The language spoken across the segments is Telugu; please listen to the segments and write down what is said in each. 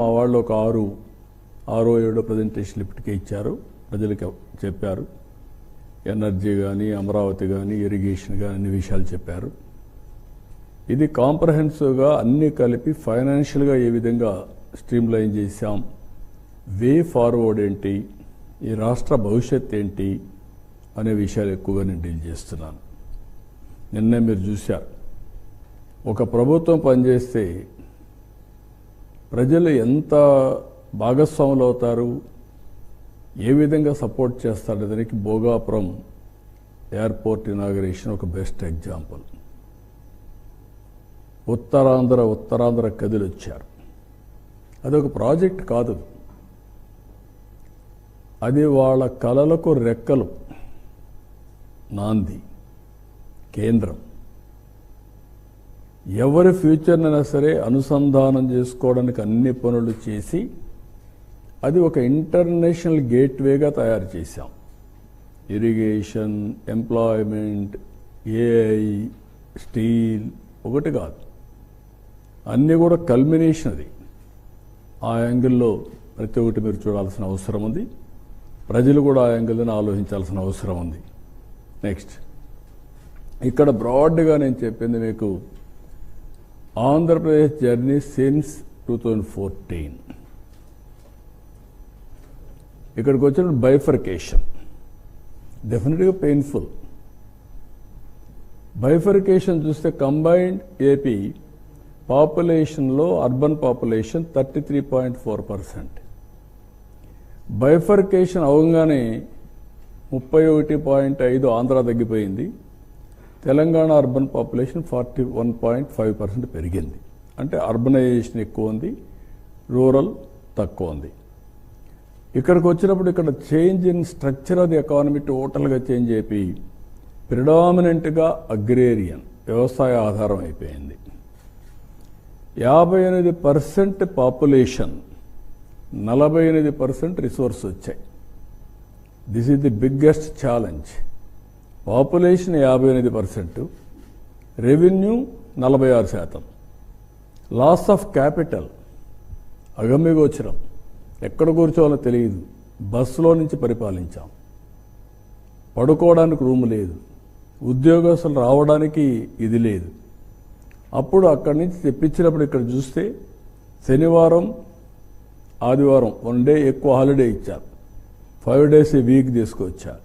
మా వాళ్ళు ఒక ఆరో ఏడో ప్రజెంటేషన్లు ఇప్పటికే ఇచ్చారు, ప్రజలకు చెప్పారు. ఎనర్జీ కానీ, అమరావతి కానీ, ఇరిగేషన్ కానీ అన్ని విషయాలు చెప్పారు. ఇది కాంప్రహెన్సివ్గా అన్నీ కలిపి ఫైనాన్షియల్గా ఏ విధంగా స్ట్రీమ్లైన్ చేశాం, వే ఫార్వర్డ్ ఏంటి, ఈ రాష్ట్ర భవిష్యత్ ఏంటి అనే విషయాలు ఎక్కువగా నేను డీల్ చేస్తున్నాను. నిన్నే మీరు చూశారు, ఒక ప్రభుత్వం పనిచేస్తే ప్రజలు ఎంత భాగస్వాములు అవుతారు, ఏ విధంగా సపోర్ట్ చేస్తారు. దానికి భోగాపురం ఎయిర్పోర్ట్ ఇనాగరేషన్ ఒక బెస్ట్ ఎగ్జాంపుల్. ఉత్తరాంధ్ర కదిలి వచ్చారు. అదొక ప్రాజెక్ట్ కాదు, అది వాళ్ళ కలలకు రెక్కలు, నాంది, కేంద్రం. ఎవరి ఫ్యూచర్నైనా సరే అనుసంధానం చేసుకోవడానికి అన్ని పనులు చేసి అది ఒక ఇంటర్నేషనల్ గేట్వేగా తయారు చేశాం. ఇరిగేషన్, ఎంప్లాయ్మెంట్, ఏఐ, స్టీల్ ఒకటి కాదు, అన్నీ కూడా కల్మినేషన్. అది ఆ యాంగిల్లో ప్రతి ఒక్కటి మీరు చూడాల్సిన అవసరం ఉంది. ప్రజలు కూడా ఆ యాంగిల్ని ఆలోచించాల్సిన అవసరం ఉంది. నెక్స్ట్, ఇక్కడ బ్రాడ్గా నేను చెప్పింది మీకు ఆంధ్రప్రదేశ్ జర్నీ సిన్స్ 2014. ఇక్కడికి వచ్చిన బైఫర్కేషన్ డెఫినెట్గా పెయిన్ఫుల్. బైఫర్కేషన్ చూస్తే కంబైన్డ్ ఏపీ పాపులేషన్లో అర్బన్ పాపులేషన్ 33.4%. బైఫర్కేషన్ అవగానే 31.5 ఆంధ్ర తగ్గిపోయింది. తెలంగాణ అర్బన్ పాపులేషన్ 41.5% పెరిగింది. అంటే అర్బనైజేషన్ ఎక్కువ ఉంది, రూరల్ తక్కువ ఉంది. ఇక్కడికి వచ్చినప్పుడు ఇక్కడ change in structure of the economy టోటల్గా చేంజ్ అయిపోయి ప్రిడామినెంట్గా అగ్రేరియన్ వ్యవసాయ ఆధారం అయిపోయింది. 58% పాపులేషన్, 48% రిసోర్స్ వచ్చాయి. This is the biggest challenge. Population 58%, revenue 46%. Loss of capital అగమ్యగోచరం, ఎక్కడ కూర్చోవాలో తెలియదు. బస్సులో నుంచి పరిపాలించాం. పడుకోవడానికి రూమ్ లేదు, ఉద్యోగస్తులు రావడానికి ఇది లేదు. అప్పుడు అక్కడి నుంచి తెప్పించినప్పుడు ఇక్కడ చూస్తే శనివారం ఆదివారం 1 డే ఎక్కువ హాలిడే ఇచ్చారు, 5 days ఈ వీక్ తీసుకొచ్చారు.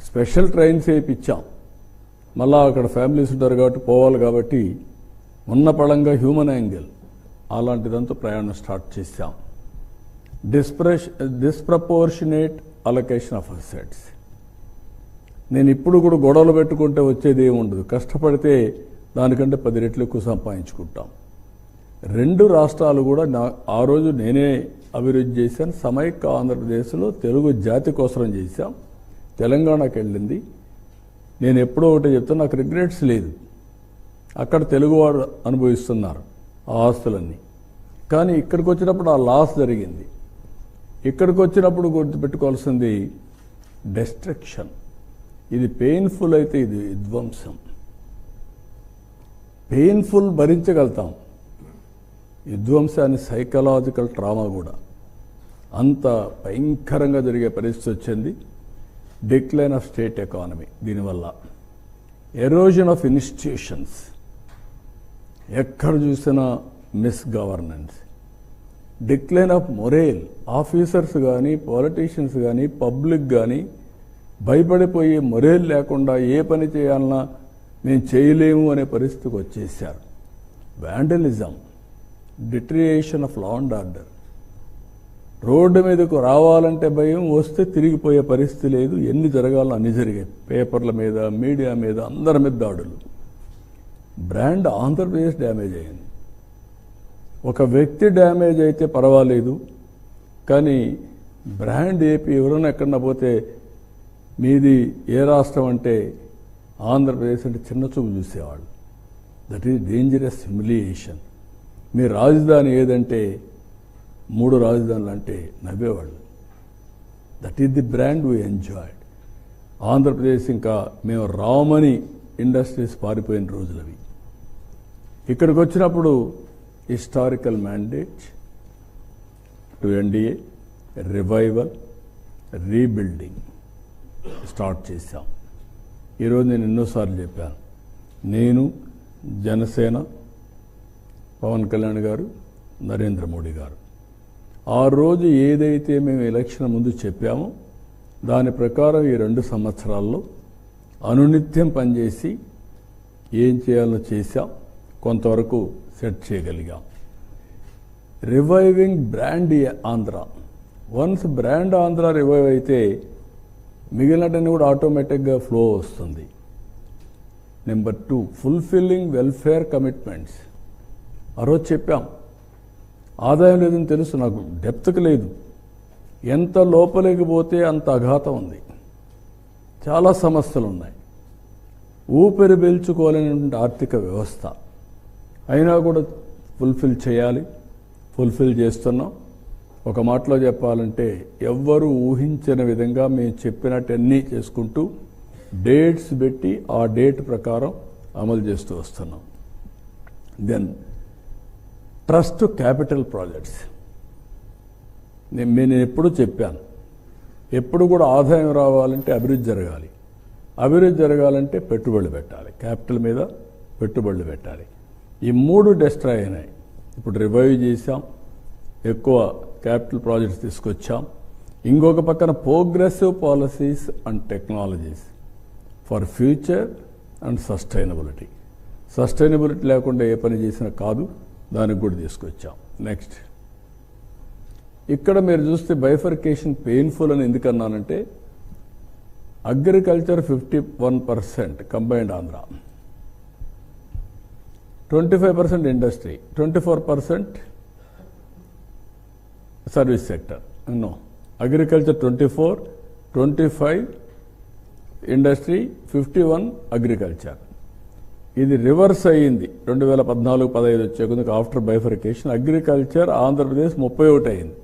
స్పెషల్ ట్రైన్స్ వేయించాం. మళ్ళా అక్కడ ఫ్యామిలీస్ ఉంటారు కాబట్టి పోవాలి కాబట్టి ఉన్న పళంగా హ్యూమన్ యాంగిల్ అలాంటిదంతా ప్రయాణం స్టార్ట్ చేశాం. Disproportionate allocation of assets. నేను ఇప్పుడు కూడా గొడవలు పెట్టుకుంటే వచ్చేది ఏముండదు, కష్టపడితే దానికంటే 10 రెట్లు ఎక్కువ సంపాదించుకుంటాం. 2 రాష్ట్రాలు కూడా ఆ రోజు నేనే అభివృద్ధి చేశాను. సమైక్య ఆంధ్రప్రదేశ్లో తెలుగు జాతి కోసం చేశాం. తెలంగాణకి వెళ్ళింది. నేను ఎప్పుడో ఒకటి చెప్తాను, నాకు రిగ్రెట్స్ లేదు. అక్కడ తెలుగువారు అనుభవిస్తున్నారు ఆ ఆస్తులన్నీ. కానీ ఇక్కడికి వచ్చినప్పుడు ఆ లాస్ జరిగింది. ఇక్కడికి వచ్చినప్పుడు గుర్తుపెట్టుకోవాల్సింది డెస్ట్రక్షన్. ఇది పెయిన్ఫుల్ అయితే ఇది విధ్వంసం. పెయిన్ఫుల్ భరించగలుగుతాం, విధ్వంసాన్ని సైకలాజికల్ ట్రామా కూడా అంత భయంకరంగా జరిగే పరిస్థితి వచ్చింది. డిక్లైన్ ఆఫ్ స్టేట్ ఎకానమీ, దీనివల్ల ఎరోజన్ ఆఫ్ ఇన్స్టిట్యూషన్స్, ఎక్కడ చూసినా miss governance, decline of మొరేల్. Officers కానీ, పాలిటీషియన్స్ కానీ, పబ్లిక్ కానీ భయపడిపోయి మొరేల్ లేకుండా ఏ పని చేయాలన్నా మేము చేయలేము అనే పరిస్థితికి వచ్చేసారు. Vandalism, deterioration of law and order. Road మీదకు రావాలంటే భయం, వస్తే తిరిగిపోయే పరిస్థితి లేదు. ఎన్ని జరగాలో అన్ని జరిగాయి. పేపర్ల మీద, మీడియా మీద, అందరి మీద దాడులు. బ్రాండ్ ఆంధ్రప్రదేశ్ డ్యామేజ్ అయింది. ఒక వ్యక్తి డ్యామేజ్ అయితే పర్వాలేదు, కానీ బ్రాండ్ ఏపీ ఎవరైనా ఎక్కడన్నా పోతే మీది ఏ రాష్ట్రం అంటే ఆంధ్రప్రదేశ్ అంటే చిన్న చూపు చూసేవాళ్ళు. That is dangerous humiliation. మీ రాజధాని ఏదంటే 3 రాజధానులు అంటే నవ్వేవాళ్ళు. That is the brand we enjoyed. Andhra Pradesh ఇంకా మేము రామని ఇండస్ట్రీస్ పారిపోయిన రోజులవి. ఇక్కడికి వచ్చినప్పుడు historical mandate, to NDA, revival, rebuilding start చేశాం. ఈరోజు నేను ఎన్నోసార్లు చెప్పాను, నేను, జనసేన, పవన్ కళ్యాణ్ గారు, నరేంద్ర మోడీ గారు ఆ రోజు ఏదైతే మేము ఎలక్షన్ ముందు చెప్పామో దాని ప్రకారం ఈ 2 సంవత్సరాల్లో అనునిత్యం పనిచేసి ఏం చేయాలో చేశాం, కొంతవరకు సెట్ చేయగలిగాం. Reviving brand Andhra. Once brand Andhra revive అయితే మిగిలినటన్నీ కూడా ఆటోమేటిక్గా ఫ్లో వస్తుంది. Number 2, fulfilling welfare commitments. ఆ రోజు చెప్పాం, ఆదాయం లేదని తెలుసు, నాకు డెప్త్కి లేదు. ఎంత లోపలికి పోతే అంత అఘాతం ఉంది, చాలా సమస్యలు ఉన్నాయి, ఊపిరి పీల్చుకోలేనటువంటి ఆర్థిక వ్యవస్థ. అయినా కూడా ఫుల్ఫిల్ చేయాలి, ఫుల్ఫిల్ చేస్తున్నాం. ఒక మాటలో చెప్పాలంటే ఎవ్వరూ ఊహించని విధంగా మేము చెప్పినట్టన్నీ చేసుకుంటూ డేట్స్ పెట్టి ఆ డేట్ ప్రకారం అమలు చేస్తూ వస్తున్నాం. Then trust capital projects. నేను ఎప్పుడు చెప్పాను, ఎప్పుడు కూడా ఆదాయం రావాలంటే అభివృద్ధి జరగాలి, అభివృద్ధి జరగాలంటే పెట్టుబడులు పెట్టాలి, క్యాపిటల్ మీద పెట్టుబడులు పెట్టాలి. ఈ 3 డిస్ట్రాయ్ అయినాయి. ఇప్పుడు రివైవ్ చేశాం, ఎక్కువ క్యాపిటల్ ప్రాజెక్ట్స్ తీసుకొచ్చాం. ఇంకొక పక్కన progressive policies and technologies for future and sustainability. Sustainability లేకుండా ఏ పని చేసినా కాదు, దానికి కూడా తీసుకొచ్చాం. నెక్స్ట్, ఇక్కడ మీరు చూస్తే బైఫర్కేషన్ పెయిన్ఫుల్ అని ఎందుకన్నానంటే agriculture 51% combined Andhra, 25% industry, 24% service sector. No, agriculture 24, 25 industry, 51 agriculture. ఇది రివర్స్ అయ్యింది 2014-15 వచ్చే కొద్దిగా. ఆఫ్టర్ బైఫర్కేషన్ అగ్రికల్చర్ ఆంధ్రప్రదేశ్ 31 అయింది,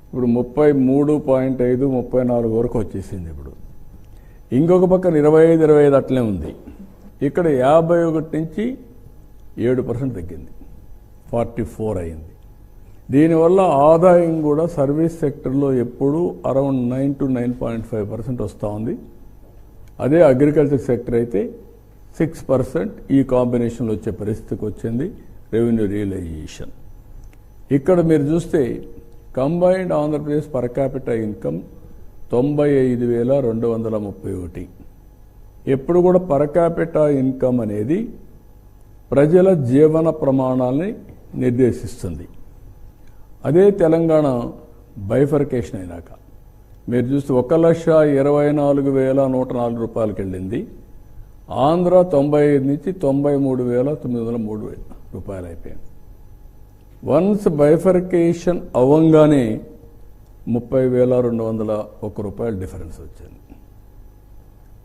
ఇప్పుడు 33.5, 34 వరకు వచ్చేసింది. ఇప్పుడు ఇంకొక పక్కన 25 అట్లే ఉంది. ఇక్కడ 51 నుంచి 7% తగ్గింది, 44 అయింది. దీనివల్ల ఆదాయం కూడా సర్వీస్ సెక్టర్లో ఎప్పుడూ అరౌండ్ 9 to 9.5% వస్తూ ఉంది. అదే అగ్రికల్చర్ సెక్టర్ అయితే 6% ఈ కాంబినేషన్లో వచ్చే పరిస్థితికి వచ్చింది. రెవెన్యూ రియలైజేషన్ ఇక్కడ మీరు చూస్తే combined Andhra Pradesh per capital income 95,231. ఎప్పుడు కూడా పర్ క్యాపిటల్ ఇన్కమ్ అనేది ప్రజల జీవన ప్రమాణాలని నిర్దేశిస్తుంది. అదే తెలంగాణ బైఫర్కేషన్ అయినాక మీరు చూస్తే 1,24,104 రూపాయలకి వెళ్ళింది. ఆంధ్ర 95 నుంచి 93,903 రూపాయలు అయిపోయింది. వన్స్ బైఫర్కేషన్ అవ్వంగానే 30,201 రూపాయల డిఫరెన్స్ వచ్చింది.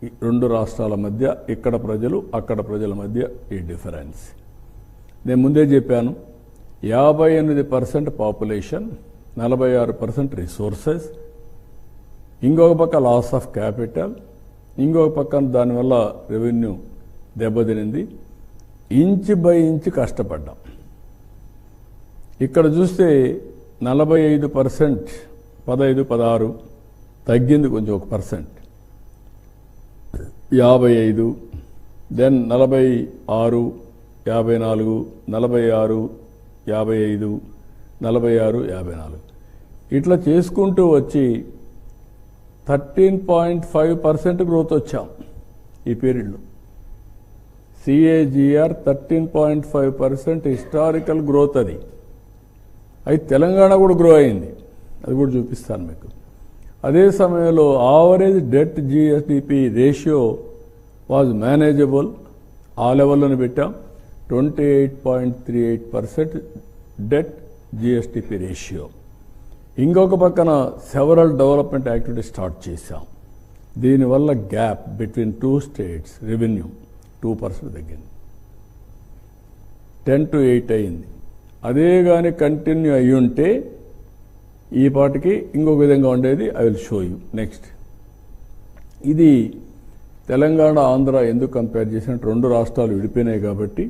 ఈ 2 రాష్ట్రాల మధ్య, ఇక్కడ ప్రజలు అక్కడ ప్రజల మధ్య ఈ డిఫరెన్స్. నేను ముందే చెప్పాను, 58% పాపులేషన్, 46% రిసోర్సెస్, ఇంకొక పక్క లాస్ ఆఫ్ క్యాపిటల్, ఇంకొక పక్కన దానివల్ల రెవెన్యూ దెబ్బతినింది. ఇంచ్ బై ఇంచ్ కష్టపడ్డాం. ఇక్కడ చూస్తే 45%, 15, 16 తగ్గింది కొంచెం 1%, 55, దెన్ 46, 54, 46, 55, 46, 54 ఇట్లా చేసుకుంటూ వచ్చి 13.5% గ్రోత్ వచ్చాం ఈ పీరియడ్లో. CAGR 13.5% historical growth. అది తెలంగాణ కూడా గ్రో అయింది, అది కూడా చూపిస్తాను మీకు. అదే సమయంలో average debt GSDP ratio was manageable, ఆ లెవెల్లోనే పెట్టాం. 28.38% డెట్ జిఎస్డిపి రేషియో. ఇంకొక పక్కన సెవరల్ డెవలప్మెంట్ యాక్టివిటీ స్టార్ట్ చేశాం. దీనివల్ల గ్యాప్ బిట్వీన్ 2 స్టేట్స్ రెవెన్యూ 2% తగ్గింది, 10 to 8 అయింది. అదే కానీ కంటిన్యూ అయ్యి ఉంటే ఈ పాటికి ఇంకొక విధంగా ఉండేది. I will show you next. ఇది తెలంగాణ ఆంధ్ర ఎందుకు కంపేర్ చేసినట్టు 2 రాష్ట్రాలు విడిపోయినాయి కాబట్టి